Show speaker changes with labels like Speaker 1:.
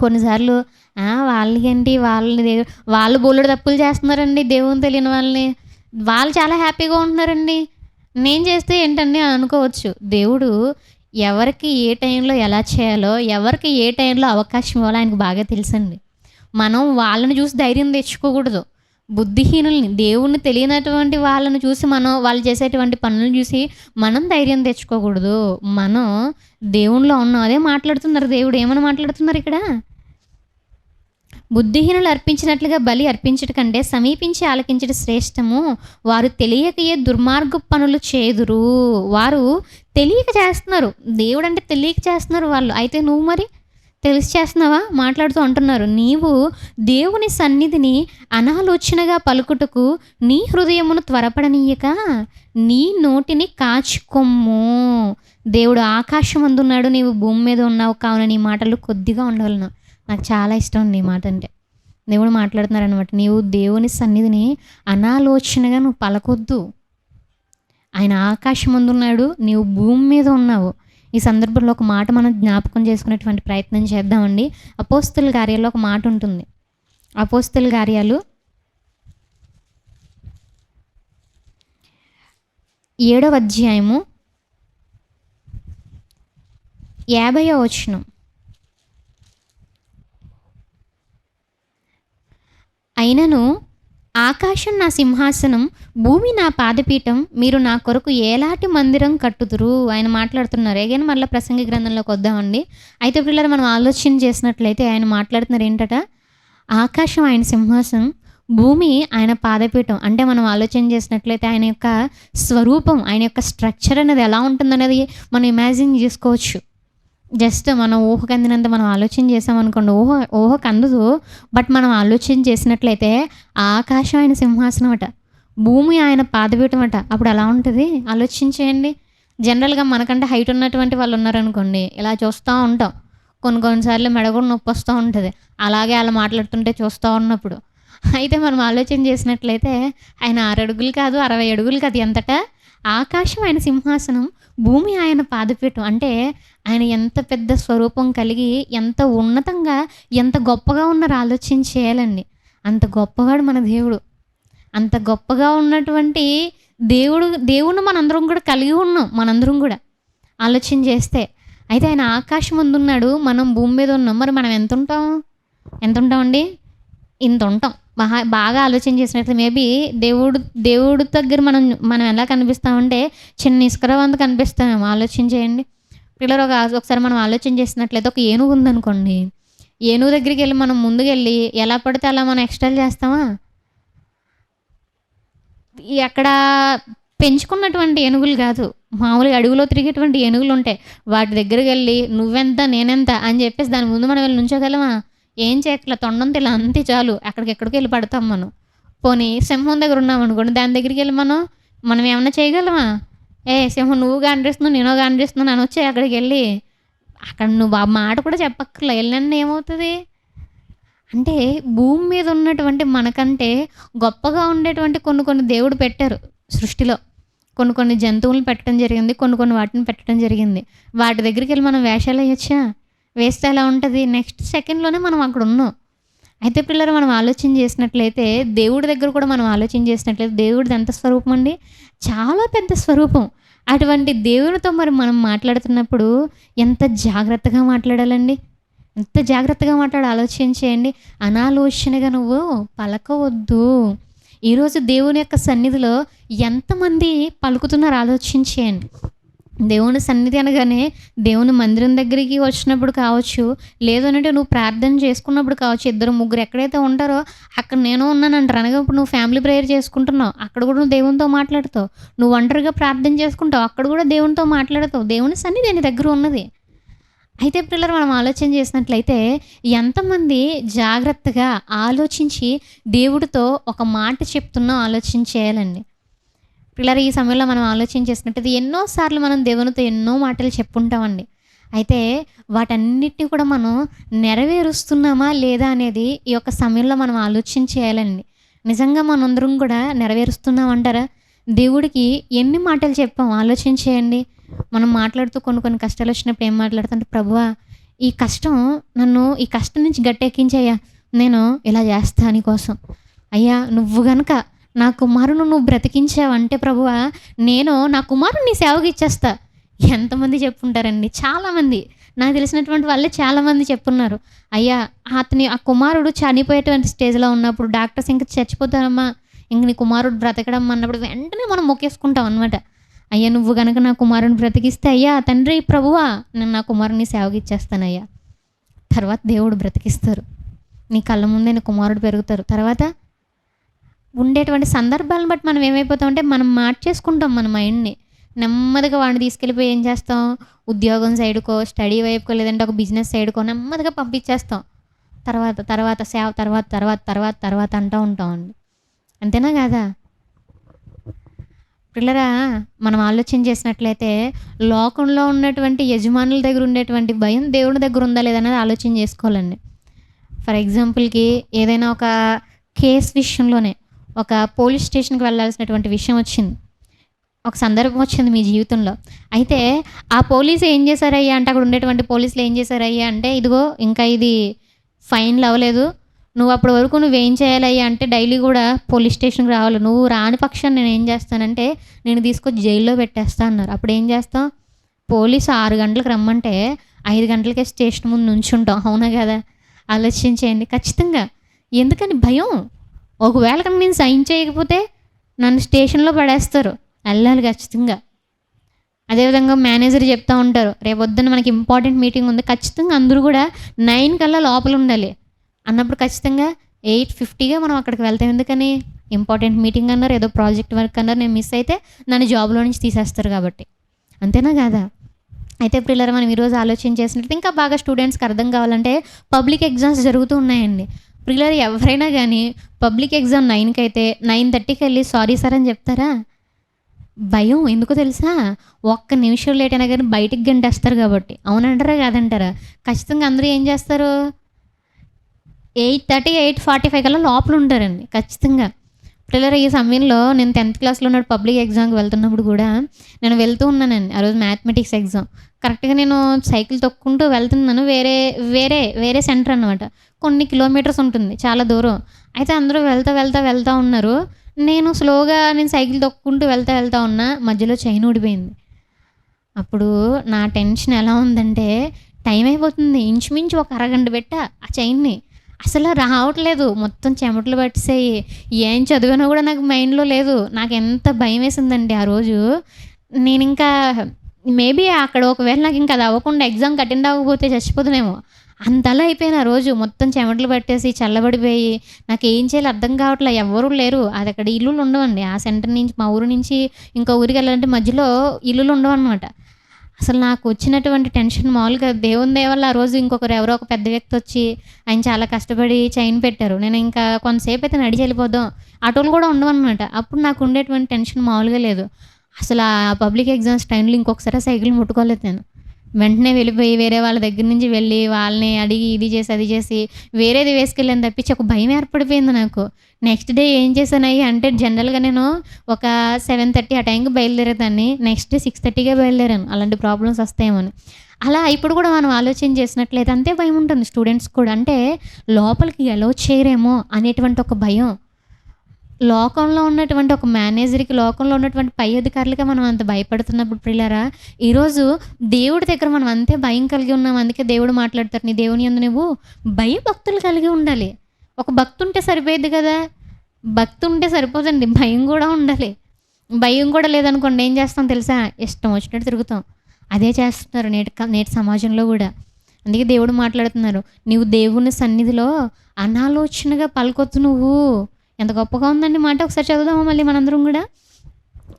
Speaker 1: కొన్నిసార్లు వాళ్ళకేంటి వాళ్ళు బోలెడు తప్పులు చేస్తున్నారండి దేవుని తెలియని వాళ్ళని. వాళ్ళు చాలా హ్యాపీగా ఉంటున్నారండి. నేను చేస్తే ఏంటండి అని అనుకోవచ్చు. దేవుడు ఎవరికి ఏ టైంలో ఎలా చేయాలో, ఎవరికి ఏ టైంలో అవకాశం ఇవ్వాలో ఆయనకు బాగా తెలుసండి. మనం వాళ్ళని చూసి ధైర్యం తెచ్చుకోకూడదు. బుద్ధిహీనుల్ని, దేవుణ్ణి తెలియనటువంటి వాళ్ళని చూసి వాళ్ళు చేసేటువంటి పనులను చూసి మనం ధైర్యం తెచ్చుకోకూడదు. మనం దేవునిలో ఉన్నాం. అదే మాట్లాడుతున్నారు దేవుడు. ఏమని మాట్లాడుతున్నారు ఇక్కడ? బుద్ధిహీనులు అర్పించినట్లుగా బలి అర్పించుట కంటే సమీపించి ఆలకించుట శ్రేష్టము. వారు తెలియకయే దుర్మార్గపు పనులు చేదురు. వారు తెలియక చేస్తున్నారు. దేవుడంటే తెలియక చేస్తున్నారు వాళ్ళు. అయితే నువ్వు మరి తెలిసి చేస్తున్నావా? మాట్లాడుతూ అంటున్నారు, నీవు దేవుని సన్నిధిని అనాలోచనగా పలుకుటకు నీ హృదయమును త్వరపడనీయక నీ నోటిని కాచుకొమ్ము. దేవుడు ఆకాశమందున్నాడు, నీవు భూమి మీద ఉన్నావు కావున నీ మాటలు కొద్దిగా ఉండవలను. నాకు చాలా ఇష్టం అండి ఈ మాట అంటే. దేవుడు మాట్లాడుతున్నారనమాట. నీవు దేవుని సన్నిధిని అనాలోచనగా నువ్వు పలకొద్దు. ఆయన ఆకాశమందున్నాడు, నీవు భూమి మీద ఉన్నావు. ఈ సందర్భంలో ఒక మాట మనం జ్ఞాపకం చేసుకునేటువంటి ప్రయత్నం చేద్దామండి. అపోస్తుల కార్యాల్లో ఒక మాట ఉంటుంది. అపోస్తుల కార్యాలు 7వ అధ్యాయము 50వ వచనం. అయినను ఆకాశం నా సింహాసనం, భూమి నా పాదపీఠం, మీరు నా కొరకు ఏలాంటి మందిరం కట్టుదురు. ఆయన మాట్లాడుతున్నారు. ఏగైనా మళ్ళీ ప్రసంగి గ్రంథంలోకి వద్దామండి. అయితే పిల్లలు మనం ఆలోచన చేసినట్లయితే ఆయన మాట్లాడుతున్నారు ఏంటట? ఆకాశం ఆయన సింహాసనం, భూమి ఆయన పాదపీఠం. అంటే మనం ఆలోచన చేసినట్లయితే ఆయన యొక్క స్వరూపం, ఆయన యొక్క స్ట్రక్చర్ అనేది ఎలా ఉంటుందనేది మనం ఇమాజిన్ చేసుకోవచ్చు. జస్ట్ మనం ఊహకు అందినంత మనం ఆలోచన చేసామనుకోండి, ఊహకు అందదు. బట్ మనం ఆలోచన చేసినట్లయితే ఆకాశం ఆయన సింహాసనం అట, భూమి ఆయన పాదపీఠం అట. అప్పుడు ఎలా ఉంటుంది ఆలోచించేయండి. జనరల్గా మనకంటే హైట్ ఉన్నటువంటి వాళ్ళు ఉన్నారనుకోండి, ఇలా చూస్తూ ఉంటాం. కొన్నిసార్లు మెడ కూడా నొప్పి వస్తూ ఉంటుంది అలాగే అలా మాట్లాడుతుంటే చూస్తూ ఉన్నప్పుడు. అయితే మనం ఆలోచన చేసినట్లయితే ఆయన 6 అడుగులు కాదు, 60 అడుగులు కాదు, ఎంతట ఆకాశం ఆయన సింహాసనం, భూమి ఆయన పాదపీఠం. అంటే ఆయన ఎంత పెద్ద స్వరూపం కలిగి, ఎంత ఉన్నతంగా, ఎంత గొప్పగా ఉన్నారో ఆలోచన చేయాలండి. అంత గొప్పవాడు మన దేవుడు. అంత గొప్పగా ఉన్నటువంటి దేవుడిని మనందరం కూడా కలిగి ఉన్నాం. మనందరం కూడా ఆలోచన చేస్తే. అయితే ఆయన ఆకాశం ముందు ఉన్నాడు, మనం భూమి మీద ఉన్నాం. మరి మనం ఎంత ఉంటామండి? ఇంత ఉంటాం. బాగా ఆలోచన చేసినట్లయితే మేబీ దేవుడు దగ్గర మనం ఎలా కనిపిస్తామంటే చిన్న ఇసుకరవంత కనిపిస్తామేమో. ఆలోచన చేయండి పిల్లలు. ఒకసారి మనం ఆలోచన చేసినట్లయితే ఒక ఏనుగు ఉందనుకోండి, ఏనుగు దగ్గరికి వెళ్ళి మనం ముందుకెళ్ళి ఎలా పడితే అలా మనం ఎక్స్ట్రాల్ చేస్తామా? అక్కడ పెంచుకున్నటువంటి ఏనుగులు కాదు, మామూలుగా అడవిలో తిరిగేటువంటి ఏనుగులు ఉంటాయి. వాటి దగ్గరికి వెళ్ళి నువ్వెంత నేనెంత అని చెప్పేసి దాని ముందు మనం వెళ్ళి నుంచోగలమా? ఏం చేయట్లా, తొండంత ఇలా అంతే చాలు, ఎక్కడికి వెళ్ళి పడతాం మనం. పోనీ సింహం దగ్గర ఉన్నాం అనుకోండి, దాని దగ్గరికి వెళ్ళి మనం ఏమన్నా చేయగలమా? సింహం నువ్వు గాండ్రిస్తున్నావు, నేను గాండ్రిస్తున్నాను అని వచ్చి అక్కడికి వెళ్ళి అక్కడ నువ్వు ఆ మాట కూడా చెప్పక్కర్లే, వెళ్ళండి ఏమవుతుంది? అంటే భూమి మీద ఉన్నటువంటి మనకంటే గొప్పగా ఉండేటువంటి కొన్ని దేవుడు పెట్టారు సృష్టిలో. కొన్ని జంతువులను పెట్టడం జరిగింది, కొన్ని వాటిని పెట్టడం జరిగింది. వాటి దగ్గరికి వెళ్ళి మనం వేషాలు వేయచ్చా? వేస్తే ఎలా ఉంటుంది? నెక్స్ట్ సెకండ్లోనే మనం అక్కడ ఉన్నాం. అయితే పిల్లలు మనం ఆలోచన చేసినట్లయితే దేవుడి దగ్గర కూడా మనం ఆలోచన చేసినట్లయితే దేవుడిది ఎంత స్వరూపం అండి? చాలా పెద్ద స్వరూపం. అటువంటి దేవునితో మరి మనం మాట్లాడుతున్నప్పుడు ఎంత జాగ్రత్తగా మాట్లాడాలండి? ఎంత జాగ్రత్తగా ఆలోచన చేయండి. అనాలోచనగా నువ్వు పలకవద్దు. ఈరోజు దేవుని యొక్క సన్నిధిలో ఎంతమంది పలుకుతున్నారో ఆలోచన చేయండి. దేవుని సన్నిధి అనగానే దేవుని మందిరం దగ్గరికి వచ్చినప్పుడు కావచ్చు, లేదనంటే నువ్వు ప్రార్థన చేసుకున్నప్పుడు కావచ్చు, 2-3 ఎక్కడైతే ఉంటారో అక్కడ నేను ఉన్నానంటారు. అనగా ఇప్పుడు నువ్వు ఫ్యామిలీ ప్రేయర్ చేసుకుంటున్నావు, అక్కడ కూడా నువ్వు దేవునితో మాట్లాడుతావు. నువ్వు ఒంటరిగా ప్రార్థన చేసుకుంటావు, అక్కడ కూడా దేవునితో మాట్లాడతావు. దేవుని సన్నిధి నీ దగ్గర ఉన్నది. అయితే పిల్లలు మనం ఆలోచన చేసినట్లయితే ఎంతమంది జాగ్రత్తగా ఆలోచించి దేవుడితో ఒక మాట చెప్తున్నా ఆలోచన చేయాలండి. పిల్లలు ఈ సమయంలో మనం ఆలోచన చేసినట్టయితే ఎన్నోసార్లు మనం దేవునితో ఎన్నో మాటలు చెప్పుంటామండి. అయితే వాటన్నిటిని కూడా మనం నెరవేరుస్తున్నామా లేదా అనేది ఈ యొక్క సమయంలో మనం ఆలోచన చేయాలండి. నిజంగా మనందరం కూడా నెరవేరుస్తున్నామంటారా? దేవుడికి ఎన్ని మాటలు చెప్పాం ఆలోచన చేయండి. మనం మాట్లాడుతూ కొన్ని కష్టాలు వచ్చినప్పుడు ఏం మాట్లాడుతుంటే, ప్రభువా ఈ కష్టం నన్ను ఈ కష్టం నుంచి గట్టెక్కించయ్యా, నేను ఇలా చేస్తా నీకోసం. అయ్యా నువ్వు గనుక నా కుమారుని నువ్వు బ్రతికించావంటే ప్రభువా, నేను నా కుమారుని నీ సేవకి ఇచ్చేస్తా. ఎంతమంది చెప్పుంటారండి, చాలామంది నాకు తెలిసినటువంటి వాళ్ళే చాలామంది చెప్పున్నారు. అయ్యా ఆ కుమారుడు చనిపోయేటువంటి స్టేజ్లో ఉన్నప్పుడు డాక్టర్స్ ఇంక చచ్చిపోతారమ్మా, ఇంక నీ కుమారుడు బ్రతకడం అన్నప్పుడు వెంటనే మనం మొక్కేసుకుంటాం అనమాట. అయ్యా నువ్వు కనుక నా కుమారుని బ్రతికిస్తే, అయ్యా తండ్రి ప్రభువా, నేను నా కుమారుని సేవకి ఇచ్చేస్తానయ్యా. తర్వాత దేవుడు బ్రతికిస్తారు, నీ కళ్ళ ముందే నీ కుమారుడు పెరుగుతారు. తర్వాత ఉండేటువంటి సందర్భాలను బట్టి మనం ఏమైపోతామంటే మనం మార్చేసుకుంటాం మన మైండ్ని. నెమ్మదిగా వాడిని తీసుకెళ్ళిపోయి ఏం చేస్తాం, ఉద్యోగం సైడ్కో, స్టడీ వైపుకో, లేదంటే ఒక బిజినెస్ సైడ్కో నెమ్మదిగా పంపించేస్తాం. తర్వాత తర్వాత సేవ, తర్వాత తర్వాత తర్వాత తర్వాత అంటూ ఉంటామండి. అంతేనా కాదా? పిల్లరా, మనం ఆలోచన చేసినట్లయితే లోకంలో ఉన్నటువంటి యజమానుల దగ్గర ఉండేటువంటి భయం దేవుడి దగ్గర ఉందా లేదనేది ఆలోచన చేసుకోవాలండి. ఫర్ ఎగ్జాంపుల్కి ఏదైనా ఒక కేస్ విషయంలోనే ఒక పోలీస్ స్టేషన్కి వెళ్ళాల్సినటువంటి విషయం వచ్చింది, ఒక సందర్భం వచ్చింది మీ జీవితంలో. అయితే ఆ పోలీసు ఏం చేశారయ్యా అంటే, అక్కడ ఉండేటువంటి పోలీసులు ఏం చేశారయ్యా అంటే, ఇదిగో ఇంకా ఇది ఫైన్లు అవ్వలేదు, నువ్వు అప్పటి వరకు నువ్వేం చేయాలయ్యా అంటే డైలీ కూడా పోలీస్ స్టేషన్కి రావాలి, నువ్వు రాని పక్షాన్ని నేను ఏం చేస్తానంటే నేను తీసుకొచ్చి జైల్లో పెట్టేస్తా అన్నారు. అప్పుడు ఏం చేస్తాం, పోలీసు 6 గంటలకు రమ్మంటే 5 గంటలకే స్టేషన్ ముందు నుంచుంటాం. అవునా కదా? ఆలోచించేయండి. ఖచ్చితంగా. ఎందుకని? భయం. ఒకవేళ కనుక నేను సైన్ చేయకపోతే నన్ను స్టేషన్లో పడేస్తారు, వెళ్ళాలి ఖచ్చితంగా. అదేవిధంగా మేనేజర్ చెప్తూ ఉంటారు, రేపొద్దున మనకి ఇంపార్టెంట్ మీటింగ్ ఉంది, ఖచ్చితంగా అందరూ కూడా 9 కల్లా లోపల ఉండాలి అన్నప్పుడు ఖచ్చితంగా 8:50గా మనం అక్కడికి వెళ్తాం. ఎందుకని? ఇంపార్టెంట్ మీటింగ్ అన్నారు, ఏదో ప్రాజెక్ట్ వర్క్ అన్నారు, నేను మిస్ అయితే నన్ను జాబ్లో నుంచి తీసేస్తారు కాబట్టి. అంతేనా కాదా? అయితే పిల్లలు మనం ఈరోజు ఆలోచన చేసినట్టు ఇంకా బాగా స్టూడెంట్స్కి అర్థం కావాలంటే పబ్లిక్ ఎగ్జామ్స్ జరుగుతూ ఉన్నాయండి. పిల్లలు ఎవరైనా కానీ పబ్లిక్ ఎగ్జామ్ 9కి అయితే 9:30కి వెళ్ళి సారీ సార్ అని చెప్తారా? భయం. ఎందుకో తెలుసా? ఒక్క నిమిషం లేట్ అయినా కానీ బయటికి గంటేస్తారు కాబట్టి. అవునంటారా కాదంటారా? ఖచ్చితంగా అందరూ ఏం చేస్తారు, 8:30, 8:45 కల్లా లోపల ఉంటారండి ఖచ్చితంగా. పిల్లలు ఈ సమయంలో నేను 10th క్లాస్లో ఉన్న పబ్లిక్ ఎగ్జామ్కి వెళ్తున్నప్పుడు కూడా నేను వెళ్తూ ఉన్నానండి. ఆ రోజు మ్యాథమెటిక్స్ ఎగ్జామ్. కరెక్ట్గా నేను సైకిల్ తొక్కుంటూ వెళ్తున్నాను, వేరే వేరే వేరే సెంటర్ అనమాట. కొన్ని కిలోమీటర్స్ ఉంటుంది, చాలా దూరం. అయితే అందరూ వెళ్తా ఉన్నారు, నేను స్లోగా సైకిల్ తొక్కుంటూ వెళ్తా ఉన్నా, మధ్యలో చైన్ ఊడిపోయింది. అప్పుడు నా టెన్షన్ ఎలా ఉందంటే, టైం అయిపోతుంది, ఇంచుమించు ఒక అరగంట పెట్టా ఆ చైన్ని, అసలు రావట్లేదు, మొత్తం చెమటలు పట్టేసాయి, ఏం చదివినా కూడా నాకు మైండ్లో లేదు. నాకు ఎంత భయం వేసిందండి ఆ రోజు. నేను ఇంకా మేబీ అక్కడ ఒకవేళ నాకు ఇంకా అది అవ్వకుండా ఎగ్జామ్కి అటెండ్ అవ్వకపోతే చచ్చిపోతున్నామో, అంతలా అయిపోయిన ఆ రోజు. మొత్తం చెమటలు పట్టేసి చల్లబడిపోయి నాకు ఏం చేయాలో అర్థం కావట్లేదు, ఎవ్వరూ లేరు. అది అక్కడ ఇల్లులు ఉండవండి, ఆ సెంటర్ నుంచి మా ఊరు నుంచి ఇంకో ఊరికి వెళ్ళాలంటే మధ్యలో ఇల్లులు ఉండవు అనమాట. అసలు నాకు వచ్చినటువంటి టెన్షన్ మామూలుగా దేవుని దయ వల్ల ఆ రోజు ఎవరో ఒక పెద్ద వ్యక్తి వచ్చి ఆయన చాలా కష్టపడి చైన్ పెట్టారు. నేను ఇంకా కొంతసేపు అయితే నడిచి వెళ్ళిపోదాం, ఆటోలు కూడా ఉండవన్నమాట. అప్పుడు నాకు ఉండేటువంటి టెన్షన్ మామూలుగా లేదు. అసలు ఆ పబ్లిక్ ఎగ్జామ్స్ టైంలో ఇంకొకసారి సైకిల్ ముట్టుకోలేదు నేను. వెంటనే వెళ్ళిపోయి వేరే వాళ్ళ దగ్గర నుంచి వెళ్ళి వాళ్ళని అడిగి ఇది చేసి అది చేసి వేరేది వేసుకెళ్ళాను తప్పించి ఒక భయం ఏర్పడిపోయింది నాకు. నెక్స్ట్ డే ఏం చేశానయ్యి అంటే, జనరల్గా నేను ఒక 7:30 ఆ టైంకి బయలుదేరేదాన్ని, నెక్స్ట్ డే 6:30కే బయలుదేరాను, అలాంటి ప్రాబ్లమ్స్ వస్తాయేమని. అలా ఇప్పుడు కూడా మనం ఆలోచన చేసినట్లయితే అంతే భయం ఉంటుంది స్టూడెంట్స్ కూడా. అంటే లోపలికి ఎలో చేయరేమో అనేటువంటి ఒక భయం. లోకంలో ఉన్నటువంటి ఒక మేనేజర్కి, లోకంలో ఉన్నటువంటి పై అధికారులకి మనం అంత భయపడుతున్నప్పుడు ప్రియులారా, ఈరోజు దేవుడి దగ్గర మనం అంతే భయం కలిగి ఉన్నాం. అందుకే దేవుడు మాట్లాడతారు, నీ దేవుని యందు నువ్వు భయభక్తులు కలిగి ఉండాలి. ఒక భక్తి ఉంటే సరిపోయేది కదా, భక్తి ఉంటే సరిపోదండి, భయం కూడా ఉండాలి. భయం కూడా లేదనుకోండి ఏం చేస్తాం తెలుసా, ఇష్టం వచ్చినట్టు తిరుగుతాం. అదే చేస్తున్నారు నేటి సమాజంలో కూడా. అందుకే దేవుడు మాట్లాడుతున్నారు, నీవు దేవుని సన్నిధిలో అనాలోచనగా పలుకొద్దు నువ్వు. ఎంత గొప్పగా ఉందండి మాట. ఒకసారి చదువుదామా మళ్ళీ మనందరం కూడా.